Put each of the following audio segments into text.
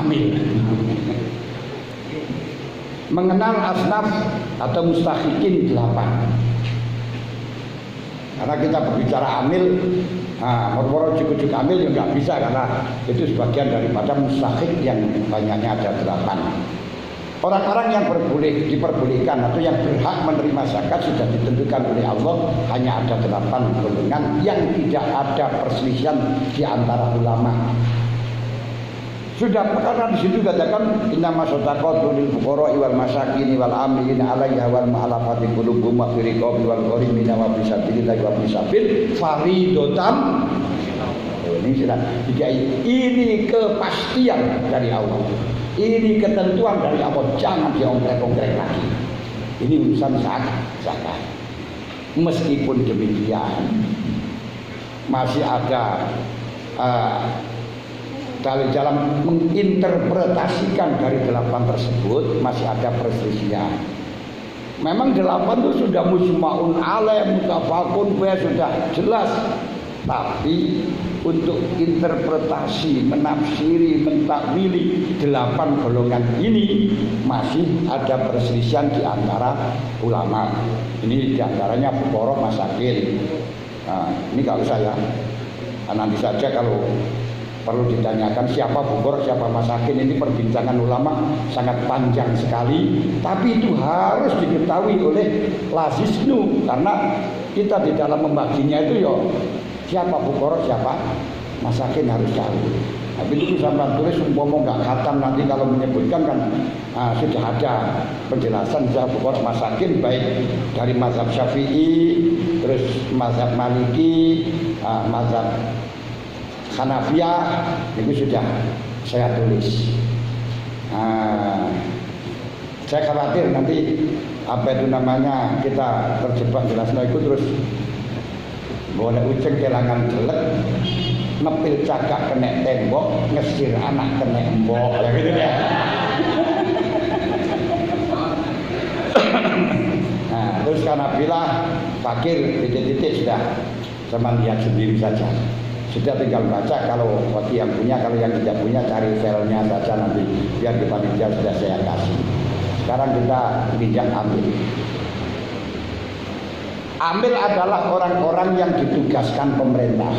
amil. Mengenal asnaf atau mustahikin 8. Karena kita berbicara amil, moro-moro cukup amil juga nggak bisa, karena itu sebagian daripada mustahik yang banyaknya ada 8. Orang-orang yang diperbolehkan atau yang berhak menerima zakat sudah ditentukan oleh Allah, hanya ada 8 golongan yang tidak ada perselisihan di antara ulama. Sudah, karena di situ katakan innama shadaqatu lil fuqara wal masakin wal amilin 'alaiha wal mu'allafati qulubuhum wa fi riqabi wal gharimin wa fi sabilillah wa fi sabil fariidatan. Ini sudah ini kepastian dari Allah. Ini ketentuan dari Allah, jangan diongkrek-ongkrek lagi. Ini urusan zakat. Meskipun demikian masih ada dalam menginterpretasikan dari 8 tersebut masih ada perselisihan. Memang 8 itu sudah mujma'un alaih, mutafaqun sudah jelas. Tapi untuk interpretasi, menafsiri, mentakwili 8 golongan ini masih ada perselisihan di antara ulama. Ini diantaranya fuqara masakin. Nah, ini kalau saya nanti saja kalau perlu ditanyakan siapa fuqara, siapa masakin, ini perbincangan ulama sangat panjang sekali. Tapi itu harus diketahui oleh lazisnu, karena kita di dalam membaginya itu ya siapa fuqara, siapa masakin harus tahu. Tapi itu sampai tulis umpama nggak khatam nanti kalau menyebutkan kan sudah ada penjelasan siapa fuqara masakin baik dari mazhab Syafi'i, terus mazhab Maliki, mazhab Hanafiyah, itu sudah saya tulis. Saya khawatir nanti apa itu namanya kita terjebak jelasnya itu terus boleh uceng kelangan jelek, nepil cagak kena tembok, ngesir anak kena embok, ya gitu ya. Nah, terus karena bila fakir titik-titik sudah sama lihat sendiri saja. Sudah tinggal baca, kalau bagi yang punya, kalau yang tidak punya cari filenya saja nanti biar di panitia sudah saya kasih. Sekarang kita pinjam ambil. Ambil adalah orang-orang yang ditugaskan pemerintah.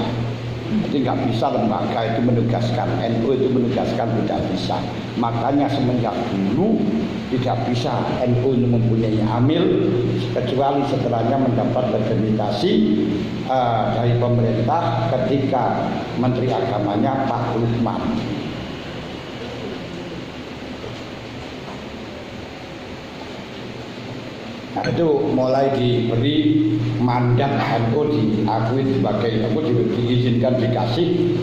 Jadi nggak bisa lembaga itu menugaskan, NU itu menugaskan, tidak bisa. Makanya semenjak dulu tidak bisa NU mempunyai amil kecuali setelahnya mendapat legitimasi dari pemerintah ketika Menteri Agamanya Pak Lukman. Nah, itu mulai diberi mandat NU, diakui sebagai NU, diizinkan dikasih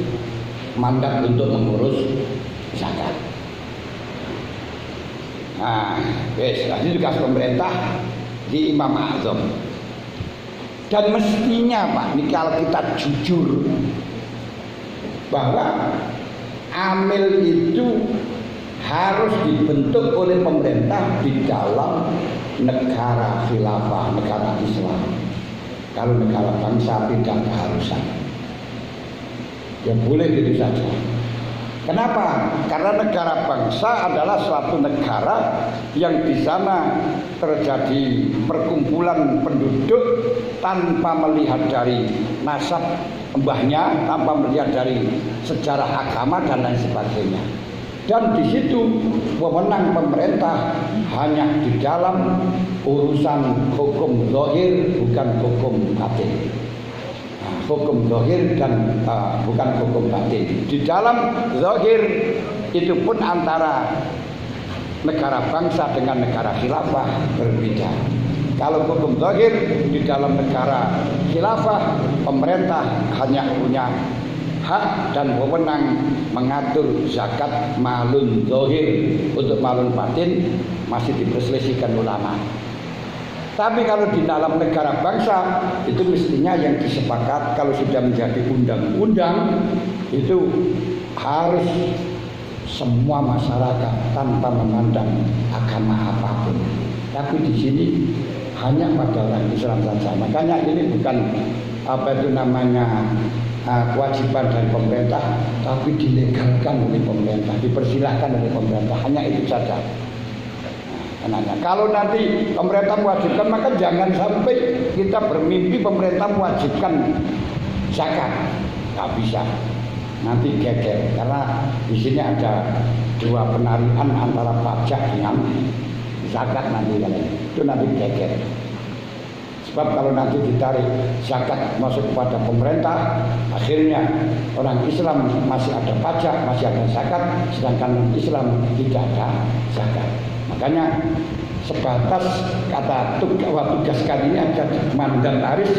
mandat untuk mengurus zakat. Nah, ini tugas pemerintah di Imam Azam. Dan mestinya Pak, ini kalau kita jujur bahwa amil itu harus dibentuk oleh pemerintah di dalam negara khilafah, negara Islam. Kalau negara bangsa tidak keharusan. Ya boleh gitu saja. Kenapa? Karena negara bangsa adalah suatu negara yang di sana terjadi perkumpulan penduduk tanpa melihat dari nasab mbahnya, tanpa melihat dari sejarah agama dan lain sebagainya. Dan di situ wewenang pemerintah hanya di dalam urusan hukum zahir, bukan hukum batin. Hukum zahir dan bukan hukum batin. Di dalam zahir itu pun antara negara bangsa dengan negara khilafah berbeda. Kalau hukum zahir di dalam negara khilafah, pemerintah hanya punya hak dan wewenang mengatur zakat malun zahir. Untuk malun batin masih diperselisihkan ulama. Tapi kalau di dalam negara bangsa itu mestinya yang disepakat kalau sudah menjadi undang-undang itu harus semua masyarakat tanpa memandang agama apapun. Tapi di sini hanya pada orang Islam saja. Makanya ini bukan apa itu namanya kewajiban dari pemerintah, tapi dilegalkan oleh pemerintah, dipersilahkan oleh pemerintah, hanya itu saja. Kalau nanti pemerintah mewajibkan, maka jangan sampai kita bermimpi pemerintah mewajibkan zakat, nggak bisa. Nanti geger, karena di sini ada dua penarian antara pajak dengan zakat nanti itu nanti geger. Sebab kalau nanti ditarik zakat masuk kepada pemerintah, akhirnya orang Islam masih ada pajak, masih ada zakat, sedangkan orang Islam tidak ada zakat. Makanya sebatas kata tugas kali ini ada mandataris,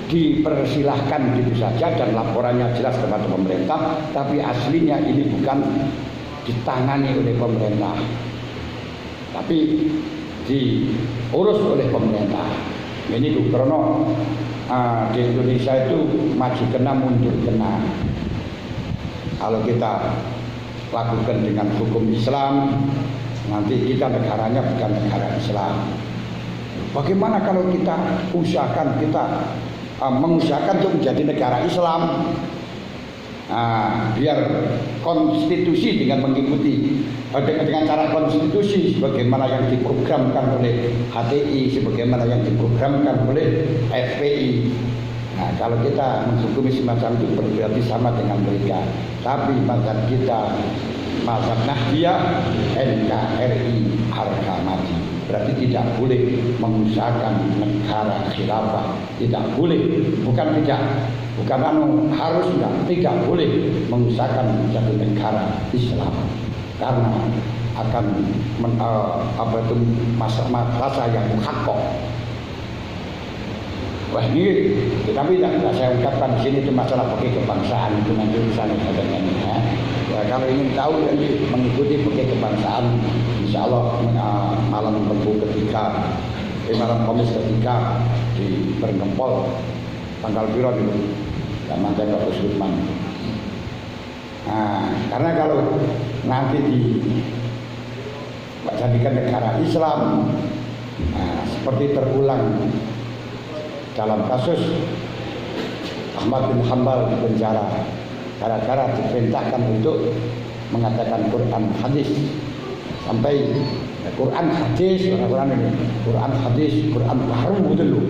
dipersilahkan gitu saja dan laporannya jelas kepada pemerintah, tapi aslinya ini bukan ditangani oleh pemerintah, tapi diurus oleh pemerintah. Ini tuh karena di Indonesia itu maju kena mundur kena. Kalau kita lakukan dengan hukum Islam, nanti kita negaranya bukan negara Islam. Bagaimana kalau kita usahakan mengusahakan untuk menjadi negara Islam, biar konstitusi dengan mengikuti dengan cara konstitusi sebagaimana yang diprogramkan oleh HTI, sebagaimana yang diprogramkan oleh FPI. Nah, kalau kita menghukumi semacam itu berarti sama dengan mereka. Tapi mazhab kita, mazhab Nahdliyah, NKRI harga mati. Berarti tidak boleh mengusahakan negara khilafah, tidak boleh, bukan harus tidak boleh mengusahakan menjadi negara Islam, karena akan masa yang muhakkok. Wah, ini tapi tidak saya ungkapkan di sini, itu masalah pakai kebangsaan, itu nanti urusan ya. Kalau ingin tahu nanti mengikuti pakai kebangsaan, insya Allah malam Rabu ketika malam Kamis ketika di Bergempol tanggal piro dulu zaman Pak Sulman. Karena kalau nanti dijadikan negara Islam, seperti terulang dalam kasus Ahmad bin Hanbal di penjara gara-gara diperintahkan untuk mengatakan Quran hadis, sampai Quran hadis, orang-orang ini Quran hadis, Quran baru gitu loh.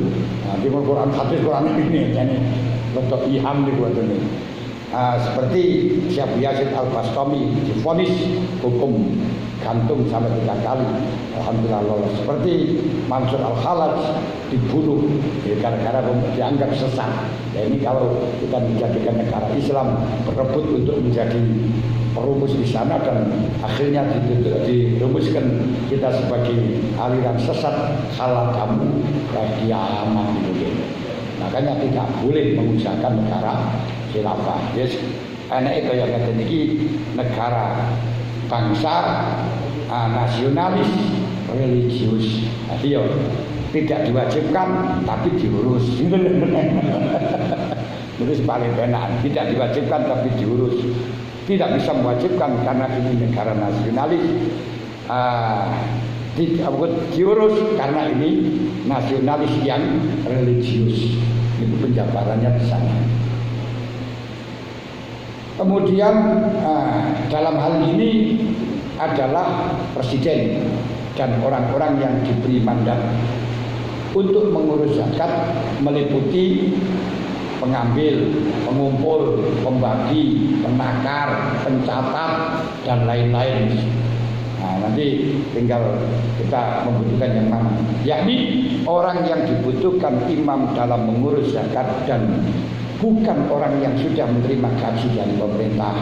Nanti Quran hadis, Quran ini jadi bentuk iham dibuat ini. Seperti Syekh Yazid Al-Bastami divonis hukum gantung sampai 3 kali, alhamdulillah lolos. Seperti Mansur Al-Khalaj dibunuh gara-gara dianggap sesat. Ini kalau kita menjadikan negara Islam, berebut untuk menjadi perumus di sana dan akhirnya dirumuskan kita sebagai aliran sesat, salah kamu kiamat itu. Makanya tidak boleh mengusahakan negara khilafah. Yes, enak kaya ngeten iki negara bangsa, nasionalis, religius. Jadi tidak diwajibkan tapi diurus. Itu paling benar. Tidak diwajibkan tapi diurus. Tidak bisa mewajibkan karena ini negara nasionalis. Diurus karena ini nasionalis yang religius. Itu penjabarannya di sana. Kemudian dalam hal ini adalah presiden dan orang-orang yang diberi mandat untuk mengurus zakat, meliputi pengambil, pengumpul, pembagi, penakar, pencatat, dan lain-lain. Nanti tinggal kita membutuhkan yang mana. Yakni orang yang dibutuhkan imam dalam mengurus zakat dan bukan orang yang sudah menerima gaji dari pemerintah.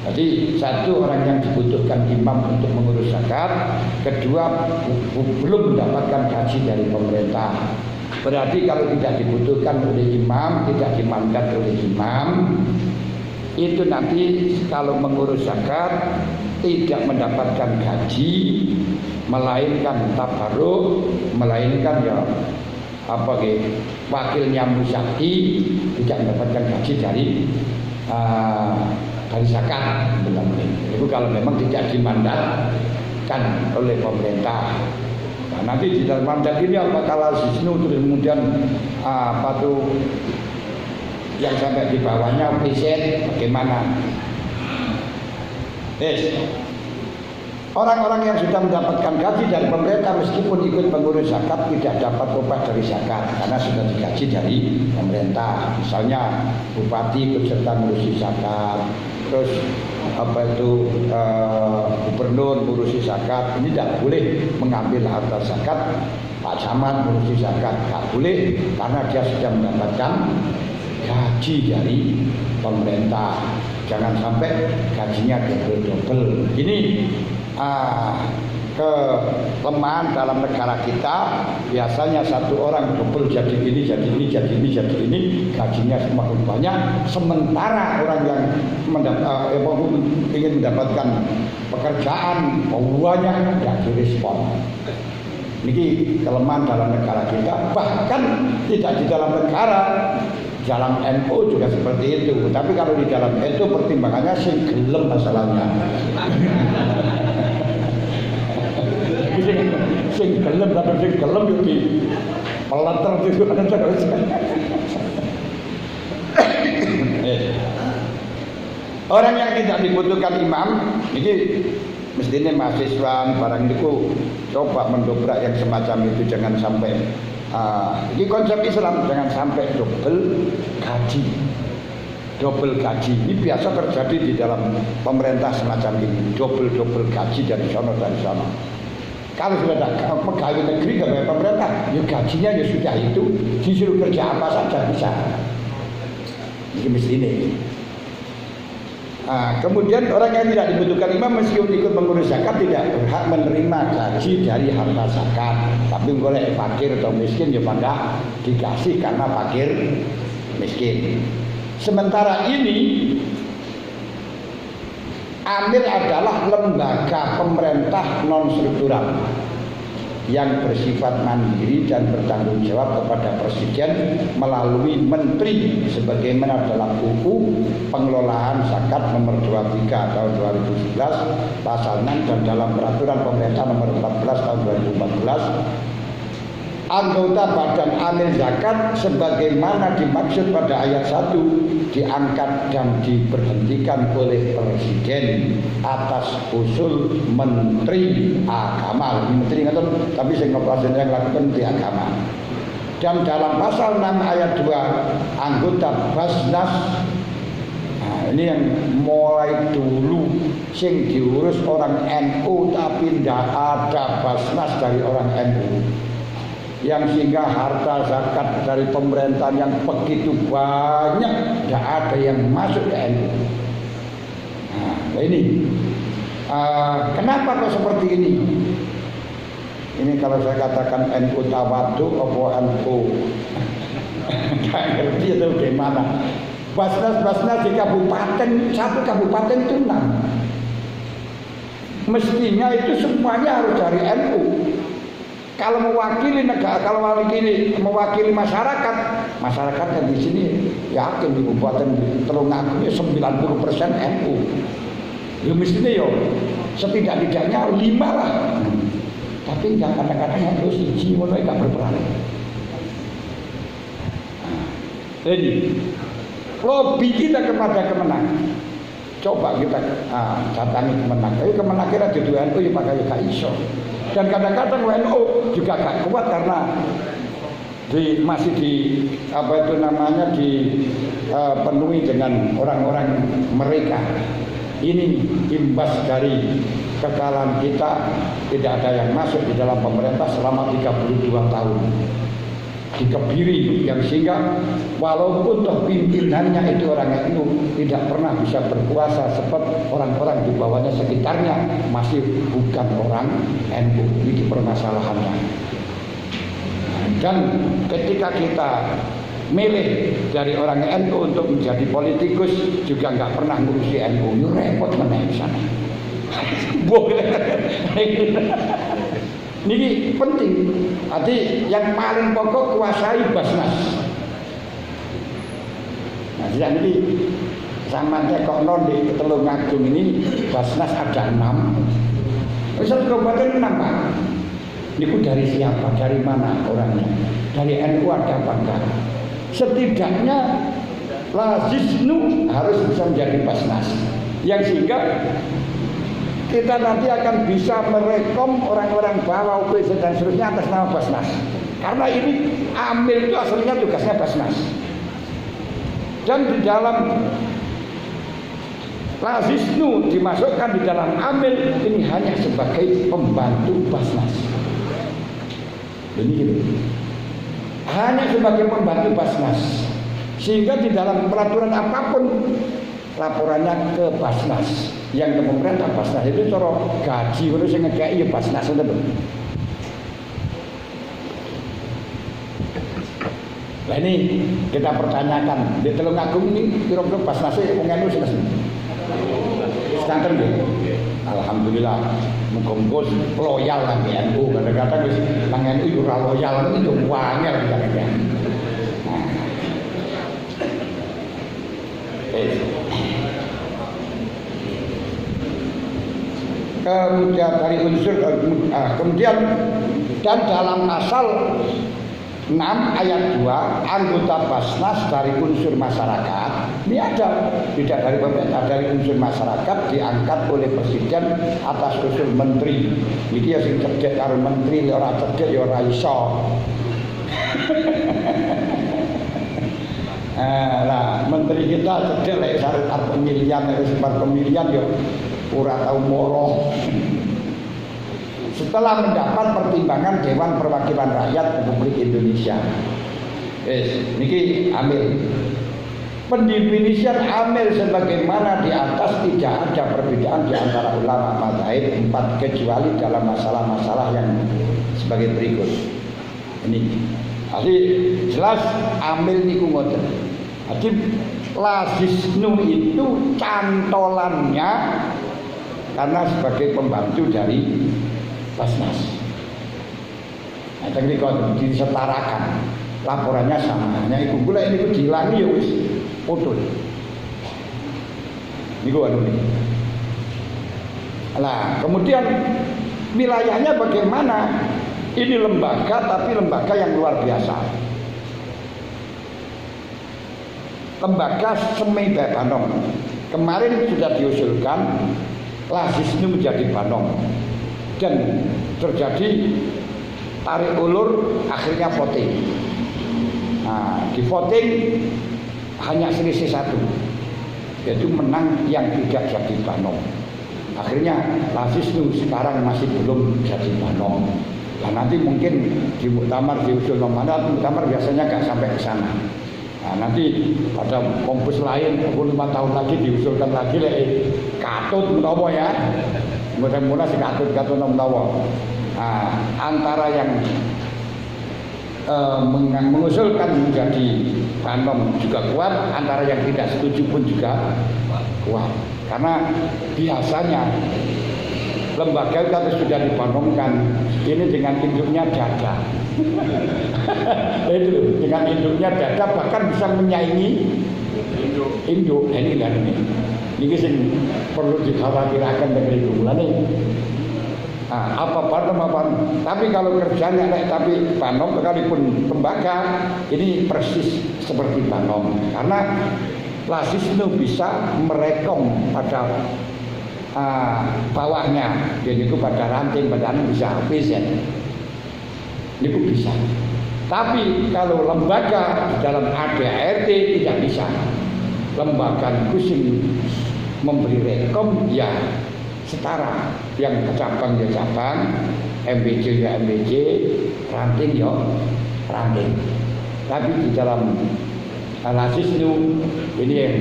Jadi satu, orang yang dibutuhkan imam untuk mengurus zakat, kedua belum mendapatkan gaji dari pemerintah. Berarti kalau tidak dibutuhkan oleh imam, tidak dimandat oleh imam, itu nanti kalau mengurus zakat tidak mendapatkan gaji, melainkan tabarruk, melainkan wakilnya Musyafi tidak mendapatkan gaji dari zakat. Itu kalau memang tidak dimandatkan oleh pemerintah. Nah, nanti di dalam mandat ini apakah Sisnu terus kemudian yang sampai di bawahnya visit bagaimana? Orang-orang yang sudah mendapatkan gaji dari pemerintah meskipun ikut pengurus zakat tidak dapat upah dari zakat karena sudah digaji dari pemerintah. Misalnya bupati beserta ngurusi zakat, terus gubernur ngurusi zakat, ini tidak boleh mengambil harta zakat. Pak Camat ngurusi zakat tidak boleh karena dia sudah mendapatkan gaji dari pemerintah. Jangan sampai gajinya double-double. Ini kelemahan dalam negara kita. Biasanya satu orang double jadi ini, jadi ini, jadi ini, jadi ini, gajinya semakin banyak. Sementara orang yang ingin mendapatkan pekerjaan banyak tidak direspon. Ini kelemahan dalam negara kita. Bahkan tidak di dalam negara, dalam NU juga seperti itu. Tapi kalau di dalam NU pertimbangannya sing gelem masalahnya. Sing gelem tapi sing gelem yo di peleter itu ada terus. Orang yang tidak dibutuhkan imam ini mestinya mahasiswa barang itu coba mendobrak yang semacam itu, jangan sampai ini konsep Islam, jangan sampai double gaji. Ini biasa terjadi di dalam pemerintah semacam ini, double gaji dari sana. Kalau sudah ada pegawai negeri pegawai pemerintah, ya gajinya ya sudah itu, disuruh kerja apa saja bisa. Ini mesti ini. Kemudian orang yang tidak dibutuhkan imam meskipun ikut mengurus zakat tidak berhak menerima gaji dari harta zakat. Tapi boleh fakir atau miskin ya bangga dikasih karena fakir miskin. Sementara ini Amil adalah lembaga pemerintah non struktural yang bersifat mandiri dan bertanggung jawab kepada Presiden melalui Menteri sebagaimana dalam buku pengelolaan zakat nomor 23 tahun 2011 pasal 6 dan dalam peraturan pemerintah nomor 14 tahun 2014. Anggota Badan Amil Zakat sebagaimana dimaksud pada ayat 1 diangkat dan diberhentikan oleh Presiden atas usul Menteri Agama. Ini Menteri nggak tahu, tapi saya ngobrol yang lakukan Menteri Agama. Dan dalam pasal 6 ayat 2 anggota Basnas, ini yang mulai dulu sing diurus orang NU tapi tidak ada Basnas dari orang NU. Yang sehingga harta zakat dari pemerintahan yang begitu banyak tidak ada yang masuk ke NU. Nah ini kenapa kok seperti ini? Ini kalau saya katakan NU tawadu apa NU nggak ngerti itu bagaimana. Basnas di kabupaten, satu kabupaten itu 6. Mestinya itu semuanya harus dari NU. Kalau mewakili negara, kalau mewakili masyarakat yang di sini yakin di Kabupaten Tulungagung 90% NU. Ya mestinya yo setidak-tidaknya 5 lah. Tapi enggak, kadang-kadang NU siji ngono enggak berperan. Jadi lobby kita kepada Kemenang. Coba kita datangi Kemenang. Tapi Kemenang kira di NU ya pakai gak iso. Dan kadang-kadang WNU juga gak kuat karena masih dipenuhi dengan orang-orang mereka. Ini imbas dari kekalahan kita, tidak ada yang masuk di dalam pemerintah selama 32 tahun. Dikebiri yang sehingga walaupun toh pimpinannya itu orang NU tidak pernah bisa berkuasa sebab orang-orang di bawahnya sekitarnya masih bukan orang NU. Ini permasalahannya. Dan ketika kita milih dari orang NU untuk menjadi politikus juga nggak pernah ngurusi NU, ini repot meneh sana. Ini penting. Arti yang paling pokok kuasai Basnas. Nah, jadi sama kok non di Tulungagung ini Basnas ada 6. Misal kabupaten 6 Pak. Niku dari siapa? Dari mana orangnya? Dari NU ada apa enggak? Setidaknya lazisnu harus bisa menjadi basnas, yang sehingga kita nanti akan bisa merekom orang-orang bawah UPC dan seterusnya atas nama basnas. Karena ini amil itu aslinya tugasnya basnas. Dan di dalam lazisnu dimasukkan di dalam amil ini hanya sebagai pembantu basnas. Ini hanya sebagai pembantu basnas. Sehingga di dalam peraturan apapun laporannya ke basnas, yang ke pemerintah. Basnas itu cara gaji terus yang ngekei ya basnas itu. Nah ini kita pertanyakan di Tulungagung ini kira-kira basnasnya wong NU sinten? Sekanten nggih. Alhamdulillah muga-muga loyal nang NU. Kadang-kadang wis nang NU ora loyal itu wangel kita. Kemudian dari unsur kemudian dan dalam pasal 6 ayat 2 anggota basnas dari unsur masyarakat ini ada, tidak dari pemerintah, dari unsur masyarakat diangkat oleh presiden atas usul menteri. Iki ya sing cedhek karo menteri ora cedhek ya ora iso. Nah, menteri kita cedek lek syarat pemilihan harus sempat pemilihan ya ora tau moro. Setelah mendapat pertimbangan Dewan Perwakilan Rakyat Republik Indonesia. Niki amil. Pendefinisian amil sebagaimana di atas tidak ada perbedaan di antara ulama mazhab 4 kecuali dalam masalah-masalah yang sebagai berikut. Ini jadi jelas amil niku ngoten. Jadi lazisnu itu cantolannya karena sebagai pembantu dari basnas. Nah, tadi kalau disetarakan laporannya sama. Hanya iku gula ini ku dilangi ya wis putus. Niku anu nih. Nah, kemudian wilayahnya bagaimana? Ini lembaga tapi lembaga yang luar biasa. Lembaga semi Banom. Kemarin sudah diusulkan lazisnu menjadi Banom. Dan terjadi tarik ulur, akhirnya voting. Nah, di voting hanya selisih 1, yaitu menang yang tidak jadi Banom. Akhirnya lazisnu sekarang masih belum jadi Banom. Nah, nanti mungkin di muktamar diusul nomor muktamar biasanya nggak sampai ke sana. Nah, nanti pada kompus lain 25 tahun lagi diusulkan lagi katut menawa ya. Mudah-mudahan si katut menawa. Nah, antara yang mengusulkan menjadi Banom juga kuat, antara yang tidak setuju pun juga kuat. Karena biasanya lembaga kalau sudah dibanomkan ini dengan induknya dada. Itu dengan induknya dada bahkan bisa menyaingi induk. Ini kan ini sing perlu dikhawatirkan dari itu. Nah, apa Banom apa? Tapi kalau kerjanya tapi Banom sekalipun lembaga ini persis seperti Banom karena lazisnu bisa merekom pada bawahnya, jadi itu pada ranting badan bisa PZ. Itu bisa. Tapi kalau lembaga dalam ADART tidak bisa. Lembaga kusim memberi rekom ya setara, yang cabang ya cabang, MBJ ya MBJ, ranting ya ranting. Tapi di dalam lazisnu ini yang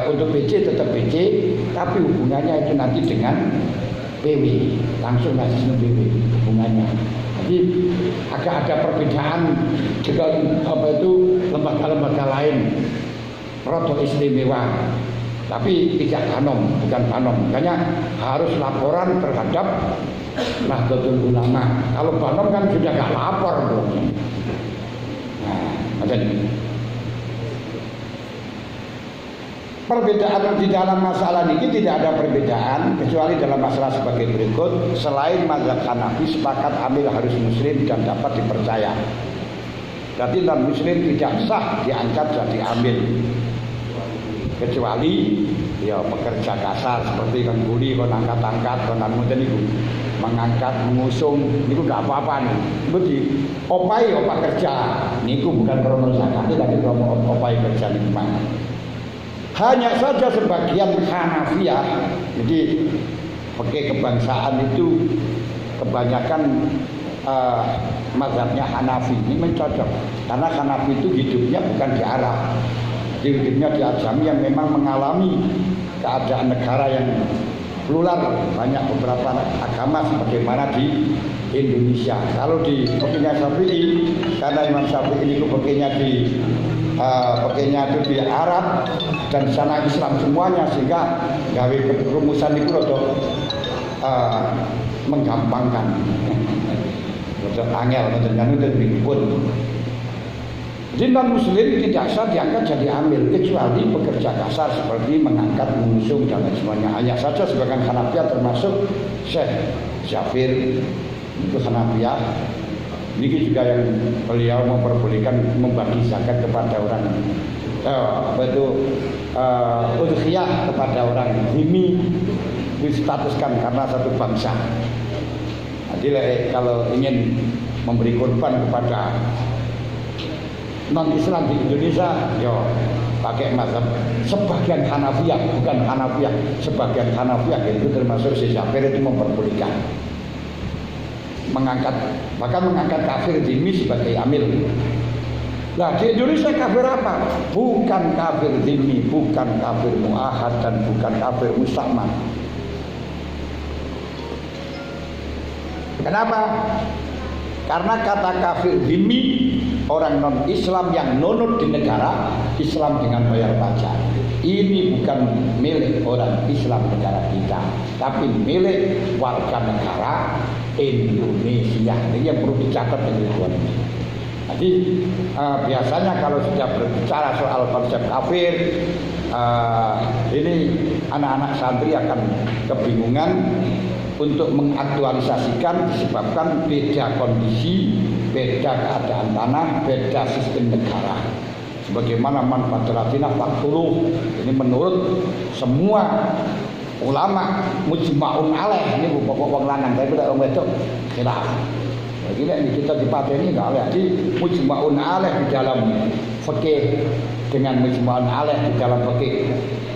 untuk BC tetap BC, tapi hubungannya itu nanti dengan PW, langsung lazisnu PW hubungannya. Jadi agak ada perbedaan dengan apa itu lembaga-lembaga lain, roto istimewa. Tapi tidak Banom, bukan Banom. Makanya harus laporan terhadap Nahdlatul Ulama. Kalau Banom kan sudah nggak lapor dong. Nah, macam ini. Perbedaan di dalam masalah ini tidak ada perbedaan kecuali dalam masalah sebagai berikut. Selain mazhab Hanafi sepakat amil harus muslim dan dapat dipercaya. Jadi non muslim tidak sah diangkat jadi amil, kecuali ya pekerja kasar seperti kan guli, kon angkat-angkat, kon ngoten niku. Mengangkat, mengusung niku enggak apa-apa nih. Niku di opai opa kerja. Niku bukan krono zakat, tapi krono opai kerja niku mang. Hanya saja sebagian Hanafiyah, jadi pakai kebangsaan itu kebanyakan mazhabnya Hanafi ini mencocok karena Hanafi itu hidupnya bukan di Arab, jadi hidupnya di Ajami yang memang mengalami keadaan negara yang plural, banyak beberapa agama sebagaimana di Indonesia. Kalau di pekehnya Syafi'i, karena Imam Syafi'i ini pekehnya itu di Arab dan sana Islam semuanya, sehingga gawe rumusan itu menggampangkan. Rodok angel ngoten itu pripun. Jadi non muslim tidak sah diangkat jadi amil kecuali pekerja kasar seperti mengangkat, mengusung dan lain semuanya. Hanya saja sebagian Hanafiyah termasuk Syekh Jafir itu Hanafiyah. Ini juga yang beliau memperbolehkan membagi zakat kepada orang udhiyah kepada orang zimmi, distatuskan karena satu bangsa. Jadi kalau ingin memberi korban kepada non Islam di Indonesia, yo pakai mazhab sebagian Hanafiyah, bukan Hanafiyah, sebagian Hanafiyah itu termasuk Syekh Jafir itu memperbolehkan mengangkat, bahkan mengangkat kafir zimmi sebagai amil. Nah di Indonesia kafir apa? Bukan kafir zimmi, bukan kafir muahad dan bukan kafir musta'man. Kenapa? Karena kata kafir zimmi, orang non-Islam yang nunut di negara Islam dengan bayar pajak, ini bukan milik orang Islam negara kita, tapi milik warga negara Indonesia. Ini yang perlu dicatat dengan tuan. Jadi biasanya kalau sudah berbicara soal konsep kafir, ini anak-anak santri akan kebingungan untuk mengaktualisasikan disebabkan beda kondisi, beda keadaan tanah, beda sistem negara. Sebagaimana manfaatulatina faktuluh, ini menurut semua ulama mujma'un alaih, ini pokok wong lanang, tapi tidak wong wedok khilaf. Jadi ini kita dipateni enggak alaih, jadi mujma'un alaih di dalam fikih dengan mujma'un alaih di dalam fikih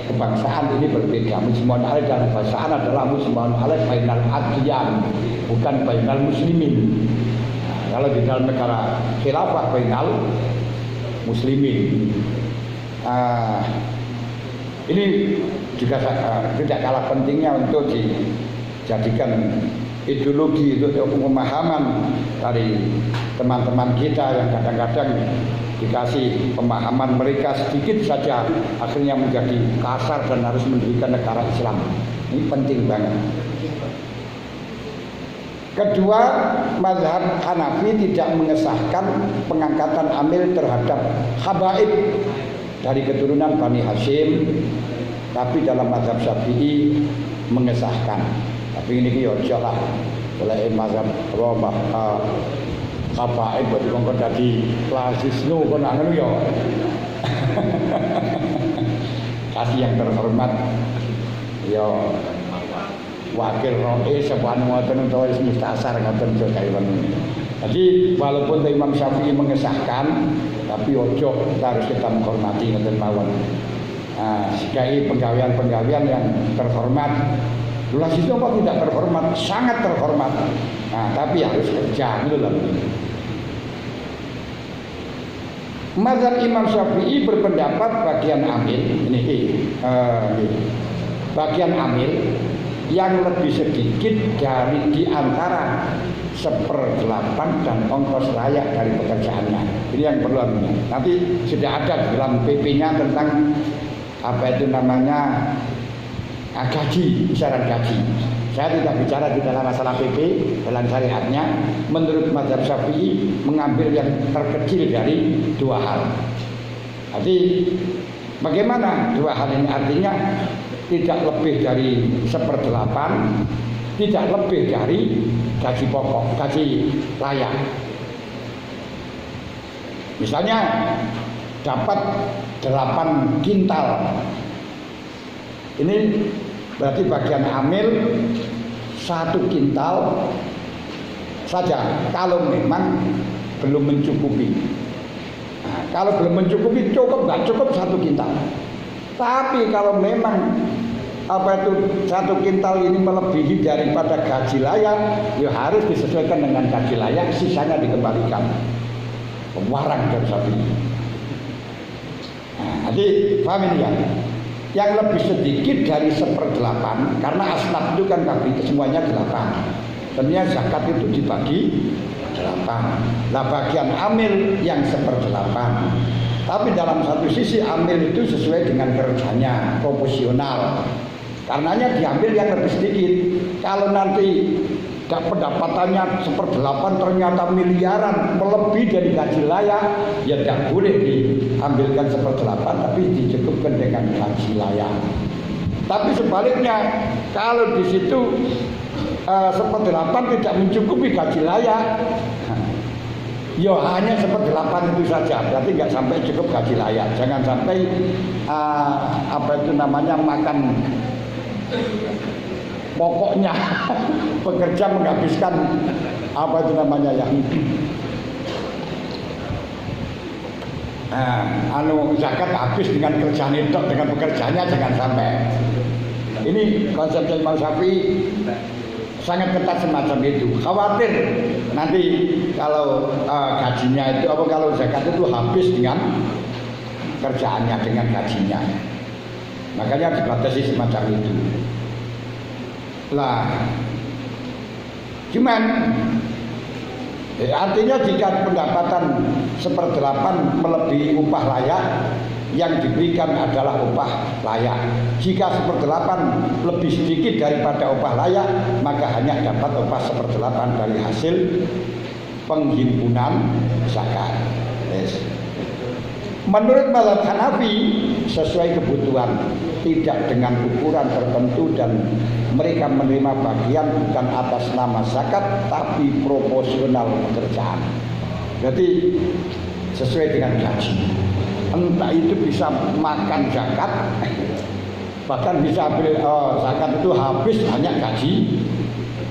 kebangsaan ini berbeda. Mujma'un alaih dalam kebangsaan adalah mujma'un alaih bainal adyan, bukan bainal muslimin. Nah, kalau di dalam negara khilafah bainal muslimin. Ini juga tidak kalah pentingnya untuk dijadikan ideologi untuk pemahaman dari teman-teman kita yang kadang-kadang dikasih pemahaman mereka sedikit saja akhirnya menjadi kasar dan harus mendirikan negara Islam. Ini penting banget. Kedua, mazhab Hanafi tidak mengesahkan pengangkatan amil terhadap habaib dari keturunan Bani Hashim, tapi dalam mazhab Syafi'i mengesahkan. Tapi ini yo aja lah, oleh mazhab Romah habaib berarti wong kok dadi klasisno kon ngono yo. Kasih yang terhormat yo wakil roe sepan ngoten utawa mustasar ngoten jo kaiwan. Jadi walaupun Imam Syafi'i mengesahkan, tapi ojo harus kita menghormati ngoten mawon. Nah, sebagai penggawean-penggawean yang terhormat, lulas itu apa tidak terhormat? Sangat terhormat. Nah, tapi harus kerja gitu loh. Mazhab Imam Syafi'i berpendapat bagian amil bagian amil yang lebih sedikit dari di antara 1/8 dan ongkos layak dari pekerjaannya. Ini yang perlu nanti sudah ada dalam PP-nya tentang apa itu namanya gaji, kisaran gaji. Saya tidak bicara di dalam masalah PP, dalam syariatnya menurut mazhab Syafi'i mengambil yang terkecil dari dua hal. Jadi bagaimana dua hal ini? Artinya tidak lebih dari 1/8, tidak lebih dari gaji pokok, gaji layak. Misalnya dapat 8 kintal. Ini berarti bagian amil 1 kintal saja kalau memang belum mencukupi. Nah, kalau belum mencukupi nggak cukup 1 kintal. Tapi kalau memang 1 kintal ini melebihi daripada gaji layak, ya harus disesuaikan dengan gaji layak, sisanya dikembalikan warang dari sapi. Nah, jadi paham ini ya? Yang lebih sedikit dari 1/8, karena asnaf itu kan kami semuanya 8. Tentunya zakat itu dibagi 8. Nah, bagian amil yang 1/8. Tapi dalam satu sisi amil itu sesuai dengan kerjanya, proporsional. Karenanya diambil yang lebih sedikit. Kalau nanti pendapatannya 1/8 ternyata miliaran, melebihi dari gaji layak, ya tidak boleh diambilkan 1/8, tapi dicukupkan dengan gaji layak. Tapi sebaliknya, kalau di situ 1/8 tidak mencukupi gaji layak, ya hanya 1/8 itu saja, berarti nggak sampai cukup gaji layak. Jangan sampai makan pokoknya pekerja menghabiskan zakat habis dengan kerjaan itu, dengan pekerjaannya, jangan sampai. Ini konsepnya Imam Syafi'i sangat ketat semacam itu. Khawatir nanti kalau gajinya itu kalau zakat itu habis dengan kerjaannya, dengan gajinya. Makanya dibatasi semacam itu. Lah, cuman artinya jika pendapatan 1/8 melebihi upah layak, yang diberikan adalah upah layak. Jika 1/8 lebih sedikit daripada upah layak, maka hanya dapat upah 1/8 dari hasil penghimpunan zakat. Yes. Menurut mazhab Hanafi, sesuai kebutuhan, tidak dengan ukuran tertentu, dan mereka menerima bagian bukan atas nama zakat tapi proporsional pekerjaan. Jadi sesuai dengan gaji. Entah itu bisa makan zakat, bahkan bisa ambil zakat itu habis hanya gaji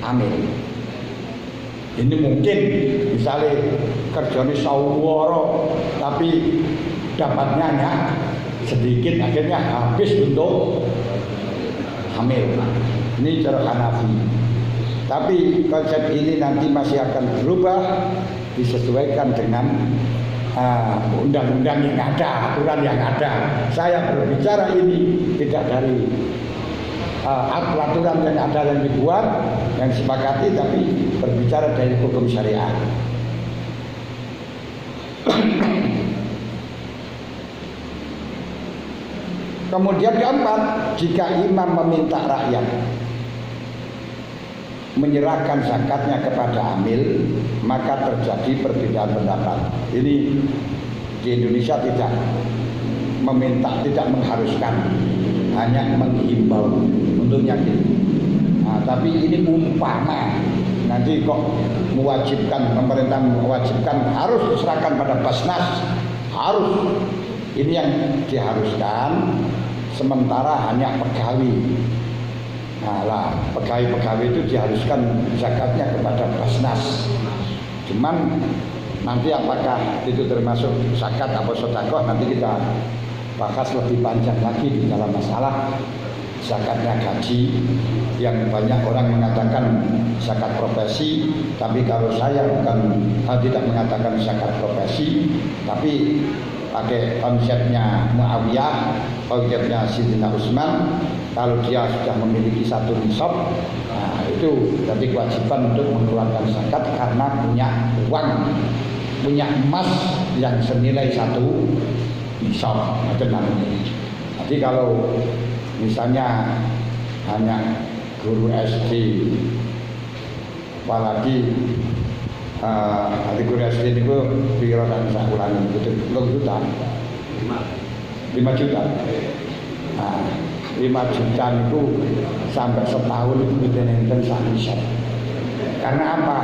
amil. Ini mungkin misalnya kerjanya saworo tapi dapatnya hanya sedikit, akhirnya habis untuk hamil. Ini cara Hanafi. Tapi konsep ini nanti masih akan berubah, disesuaikan dengan undang-undang yang ada, aturan yang ada. Saya berbicara ini tidak dari aturan yang ada yang dibuat, yang disepakati, tapi berbicara dari hukum syariat. Kemudian keempat, jika imam meminta rakyat menyerahkan zakatnya kepada amil, maka terjadi perbedaan pendapat. Ini di Indonesia tidak meminta, tidak mengharuskan, hanya menghimbau untuk yakin. Nah, tapi ini umpama nanti kok mewajibkan, pemerintah mewajibkan harus diserahkan pada Basnas, harus. Ini yang diharuskan, sementara hanya pegawai. Nah lah, pegawai-pegawai itu diharuskan zakatnya kepada Basnas. Cuman nanti apakah itu termasuk zakat atau sedekah, nanti kita bahas lebih panjang lagi di dalam masalah zakatnya gaji, yang banyak orang mengatakan zakat profesi, tapi kalau saya tidak mengatakan zakat profesi, tapi pakai konsepnya Muawiyah, konsepnya Sayyidina Utsman. Kalau dia sudah memiliki 1 nisab, nah itu berarti kewajiban untuk mengeluarkan zakat karena punya uang, punya emas yang senilai 1 nisab. Jadi kalau misalnya hanya guru SD, apalagi guru SD itu pikiran saya ulangi itu 5 juta. 5 juta. Nah, 5 juta itu sampai setahun itu beda-beda 1 nisab. Karena apa?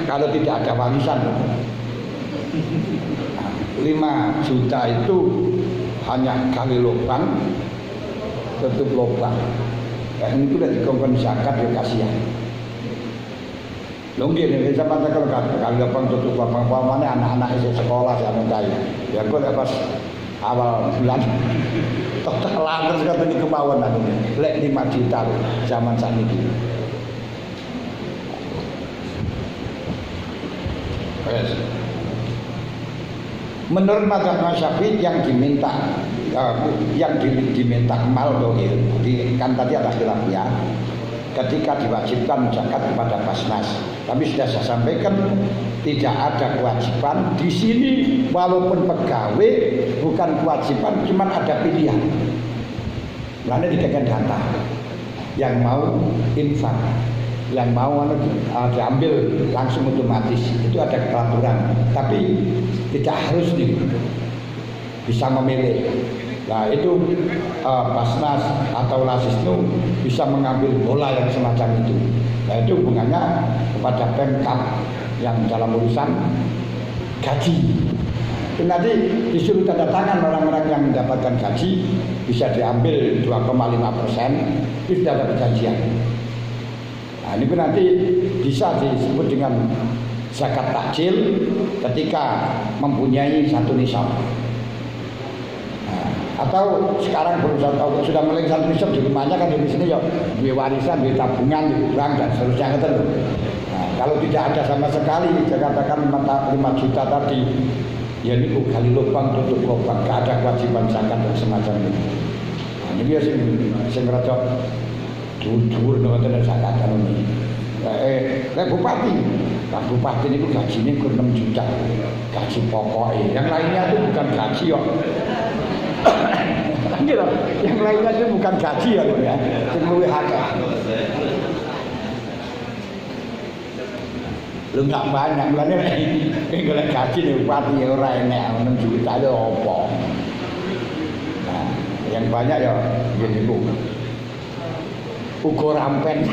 kalau tidak ada warisan 5 juta itu hanya gali lubang tutup lubang. Ini udah dikongkon zakat ya kasihan. Mungkin ini sama kalau gali lubang tutup lubang mana anak-anak sekolah sama saya. Ya gue pas awal bulan total terus kata ini kemauan aku lek 5 juta zaman saat ini. Menurut mazhab Syafi'i yang diminta mal dohir, kan tadi ada khilafiyah ketika diwajibkan zakat kepada Basnas. Tapi sudah saya sampaikan tidak ada kewajiban di sini, walaupun pegawai bukan kewajiban, cuma ada pilihan. Lalu dikatakan data yang mau infak, yang mau diambil langsung otomatis itu ada peraturan, tapi tidak harus bisa memilih. Nah itu Basnas atau Lasisnu bisa mengambil bola yang semacam itu. Nah itu hubungannya kepada Pemkab yang dalam urusan gaji. Itu nanti disuruh tanda tangan orang-orang yang mendapatkan gaji bisa diambil 2,5%. Itu sudah ada perjanjian. Nah ini pun nanti bisa disebut dengan zakat takjil ketika mempunyai 1 nisab. Atau sekarang sudah mulai 1 nisab di rumahnya kan di sini ya duit warisan, duit tabungan, duit bank dan seterusnya gitu. Nah, kalau tidak ada sama sekali, saya katakan 5 juta tadi, ya ini gali lubang tutup lubang, gak ada kewajiban zakat dan semacam itu. Nah, ini ya sing ngerasa jujur dengan zakat ini. Bupati, Pak Bupati ini gajinya kurang 6 juta, gaji pokoknya. Yang lainnya itu bukan gaji ya. Gitu, yang lainnya itu bukan gaji ya, itu lebih harga. Lu nggak banyak, mulanya ini kalau gaji nih bupati ya orang enak 6 juta itu apa? Nah, yang banyak ya gini bu, ukur rampen.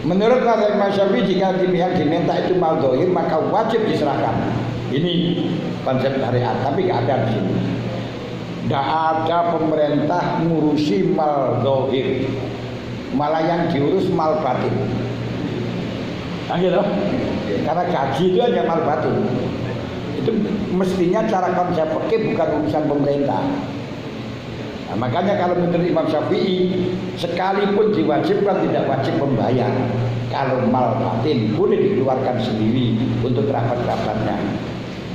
Menurut mazhab Syafi'i jika pihak diminta itu mal dohir maka wajib diserahkan. Ini konsep syariat, tapi nggak ada di sini. Tidak ada pemerintah ngurusi mal dohir, malah yang diurus mal batin. Nah, gitu. Karena gaji itu hanya mal batin. Itu mestinya cara konsep fikih bukan urusan pemerintah. Nah, makanya kalau menurut Imam Syafi'i sekalipun diwajibkan tidak wajib membayar. Kalau mal batin boleh dikeluarkan sendiri untuk kerabat-kerabatnya.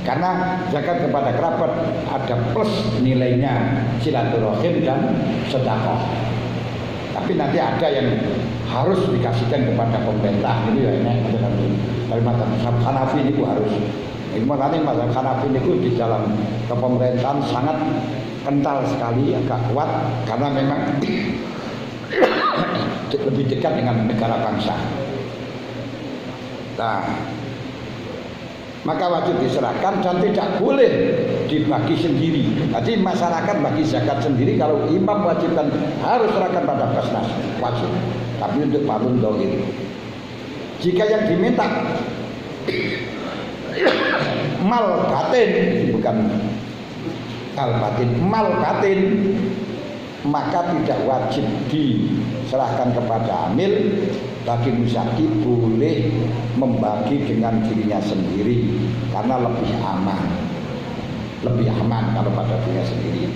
Karena zakat kepada kerabat ada plus nilainya silaturahim dan sedekah. Tapi nanti ada yang harus dikasihkan kepada pemerintah. Ini ya ini dari mazhab Hanafi ini harus. Makanya mazhab Hanafi ini di dalam kepemerintahan sangat kental sekali, agak kuat karena memang lebih dekat dengan negara bangsa. Nah, maka wajib diserahkan dan tidak boleh dibagi sendiri. Jadi masyarakat bagi zakat sendiri, kalau imam wajibkan harus serahkan pada Basnas, wajib. Tapi untuk malun dohir. Jika yang diminta mal batin, bukan mal batin, maka tidak wajib diserahkan kepada amil. Bagi musaki boleh membagi dengan dirinya sendiri karena lebih aman kalau pada dirinya sendiri.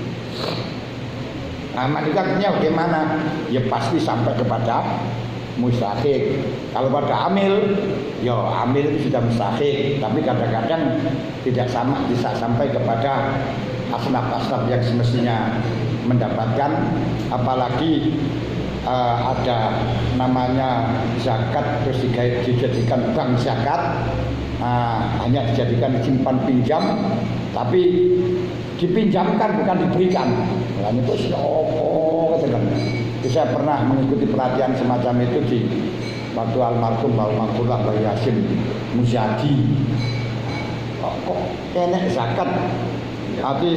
Aman itu artinya bagaimana? Ya pasti sampai kepada mustahik. Kalau pada amil, ya amil itu sudah mustahik, tapi kadang-kadang tidak sama, bisa sampai kepada asnaf-asnaf yang semestinya mendapatkan, apalagi ada namanya zakat terus dijadikan bank zakat, hanya dijadikan simpan pinjam, tapi dipinjamkan bukan diberikan. Nah, itu katakan. Saya pernah mengikuti pelatihan semacam itu di waktu almarhum Bapak Yasin Muzadi. Kok enek zakat Nanti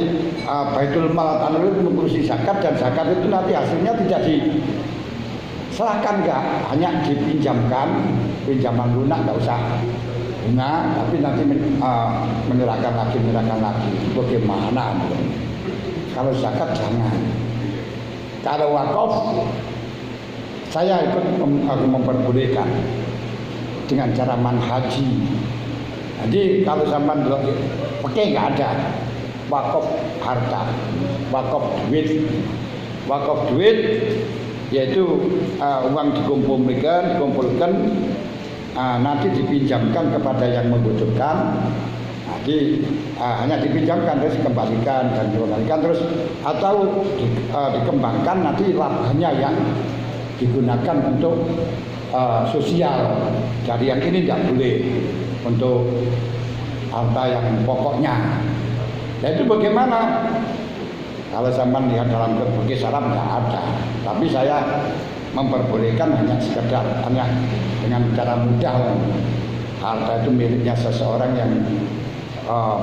Baitul Mal Tanur itu mengurusi zakat dan zakat itu nanti hasilnya tidak diserahkan enggak, hanya dipinjamkan, pinjaman lunak enggak usah bunga, tapi nanti menyerahkan lagi. Bagaimana? Kalau zakat jangan. Kalau wakaf saya ikut memperbolehkan dengan cara manhaji. Jadi kalau zaman dulu pakai nggak ada wakaf harta, wakaf duit yaitu uang dikumpulkan, nanti dipinjamkan kepada yang membutuhkan. Jadi hanya dipinjamkan terus dikembalikan dan dikembalikan terus, atau dikembangkan nanti labanya yang digunakan untuk sosial. Jadi yang ini tidak boleh untuk harta yang pokoknya. Nah itu bagaimana? Kalau zaman lihat dalam berbagai syarat tidak ada, tapi saya memperbolehkan hanya sekedar hanya dengan cara mudah. Harta itu miliknya seseorang yang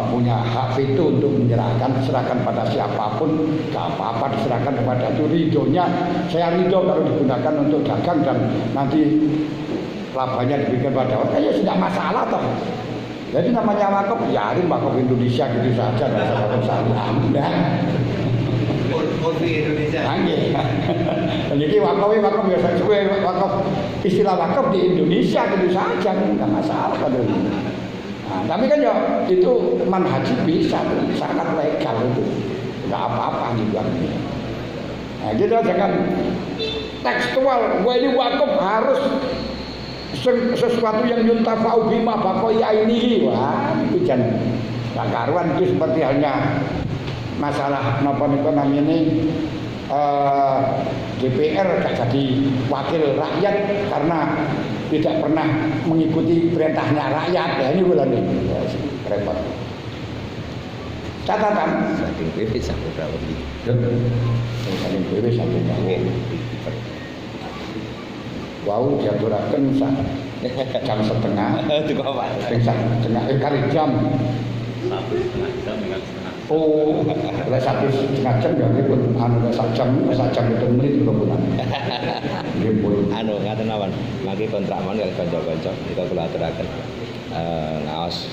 punya hak itu untuk serahkan pada siapapun, gak apa-apa diserahkan kepada itu. Ridhonya saya ridho kalau digunakan untuk dagang dan nanti labanya diberikan pada orang, ya sudah masalah toh. Jadi namanya wakaf, ya ini wakaf Indonesia gitu saja, nggak usah wakaf syariah. Kursi Indonesia. Jadi wakaf biasa juga wakaf, istilah wakaf di Indonesia gitu saja, nggak masalah kalau ini. Nah, tapi kan ya itu manhaji bisa, sangat legal itu, nggak apa-apa juga. Nah, kita jangan tekstual, wah ini wakaf harus sesuatu yang yuntafa'u bima bakoya ini, wah itu jangan karuan. Itu seperti halnya masalah napa niku namanya DPR gak jadi wakil rakyat karena tidak pernah mengikuti perintahnya rakyat. Ya ini bulan ini ya, repot. Catatan saking PW sampai berapa ini? Saking PW sampai berapa? Wow, diaturaken jam setengah. Itu apa? Setengah kali jam. 1,5 jam dengan setengah. Oh, lek 1,5 jam ya pun anu sak jam itu menit kula punan. Nggih pun. Ngaten mawon. Mangke kontrak mawon kali kanca-kanca nika kula aturaken ngaos